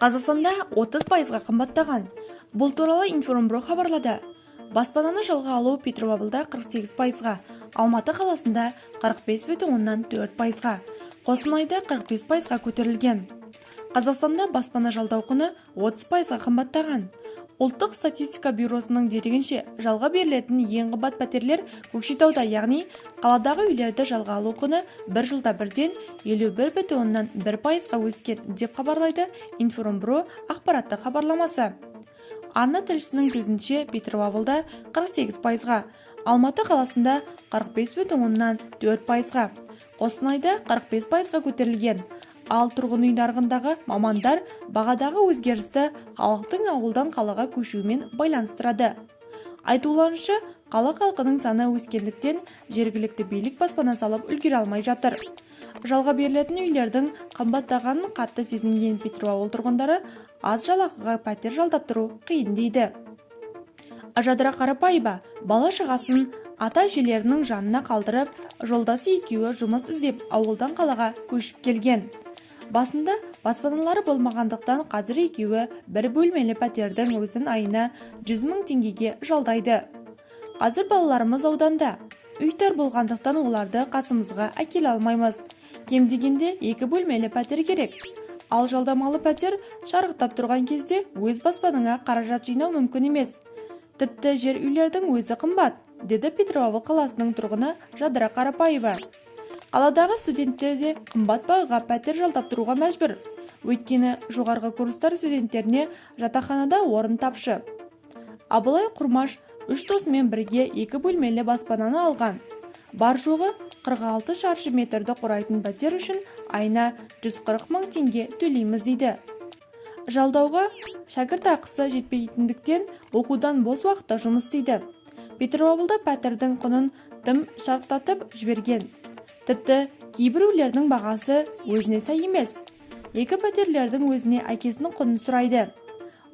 Қазақстанда 30%-ға қымбаттаған. Бұл туралы Информбюро хабарлады. Баспананы жалға алу Петропавлда 48%-ға, Алматы қаласында 45,4%-ға, Қостанайда 45%-ға көтерілген. Қазақстанда баспана жалдау құны 30%-ға қымбаттаған. Ұлттық статистика бюросының дерегінше, жалға берілетін ең қымбат пәтерлер Көкшетауда, яғни қаладағы үйлерді жалға алу құны бір жылда бірден 51,1%-ға өскен деп хабарлайды Информбюро ақпараттық хабарламасы. Арна тілшісінің сөзінше, Петропавлда 48%-ға, Алматы қаласында 45,4%-ға, Қостанайда 45%-ға көтерілген. Ал тұрғын үй нарығындағы мамандар бағадағы өзгерісті халықтың ауылдан қалаға көшуімен байланыстырады. Айтуларынша, қала халқының саны өскендіктен жергілікті билік баспана салып үлгере алмай жатыр. Жалға берілетін үйлердің қымбаттағанын қатты сезінген Петропавл тұрғындары аз жалақыға пәтер жалдап тұру қиын дейді. Жадыра Қарапаева бала шағасын ата-әжелерінің жанына қалдырып, жолдасы екеуі жұмыс іздеп ауылдан қалаға көшіп келген. Басында баспаналары болмағандықтан қазір екеуі бір бөлмелі пәтердің өзін айына 100 мың теңгеге жалдайды. Қазір балаларымыз ауданда. Үй тар болғандықтан оларды қасымызға әкеле алмаймыз. Кем дегенде 2 бөлмелі пәтер керек. Ал жалдамалы пәтер шарықтап тұрған кезде өз баспанаңа қаражат жинау мүмкін емес. Тіпті жер үйлердің өзі қымбат, деді Петропавл қаласының тұрғыны Жадыра Қарапаева. Қаладағы студенттер де қымбат бағаға пәтер жалдап тұруға мәжбүр. Өйткені жоғарғы курстар студенттеріне жатақханада орын тапшы. Абылай Құрмаш 3 досымен бірге 2 бөлмелі баспананы алған. Бар жоғы 46 шаршы метрді құрайтын пәтер үшін айына 140 мың теңге төлейміз дейді. Жалдауға шәкіртақысы жетпейтіндіктен оқудан бос уақытта жұмыс істейді. Петропавлда пәтердің құнын тым шарықтатып жіберген. Тіпті кейбіреулердің бағасы өзіне сай емес. 2 пәтерлердің өзіне әкесінің құнын сұрайды.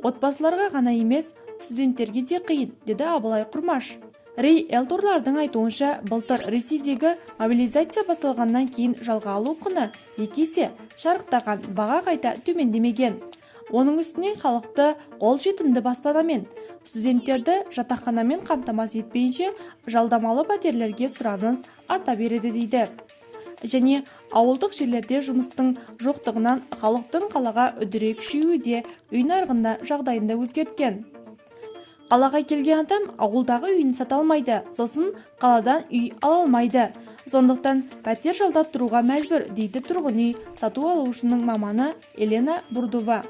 Отбасыларға ғана емес, студенттерге де қиын, деді Абылай Құрмаш. Риэлторлардың айтуынша, былтыр Ресейдегі мобилизация басталғаннан кейін жалға алу құны 2 есе шарықтаған, баға қайта төмендемеген. Оның үстіне халықты қолжетімді баспанамен, студенттерді жатақханамен қамтамасыз етпейінше жалдамалы пәтерлерге сұраныс арта береді дейді. Және ауылдық жерлерде жұмыстың жоқтығынан халықтың қалаға үдіре күшеюі де үй нарығында жағдайында өзгерткен. Қалаға келген адам ауылдағы үйін сата алмайды, сосын қаладан үй ала алмайды. Сондықтан пәтер жалдап тұруға мәжбүр, дейді тұрғын үй сату алушының маманы Елена Бурдова.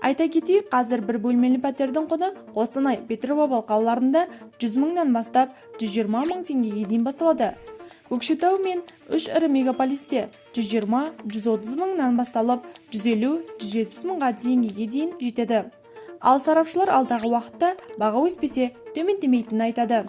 Айта кетейік, қазір бір бөлмелі пәтердің құны Қостанай, Петропавл қалаларында 100 мыңнан бастап 120 мың теңгеге дейін басталады. Көкшетау мен 3 ірі мегаполисте 120-130 мыңнан басталып 150-170 мыңға теңгеге дейін жетеді. Ал сарапшылар алдағы уақытта баға өспесе төмендемейтінін айтады.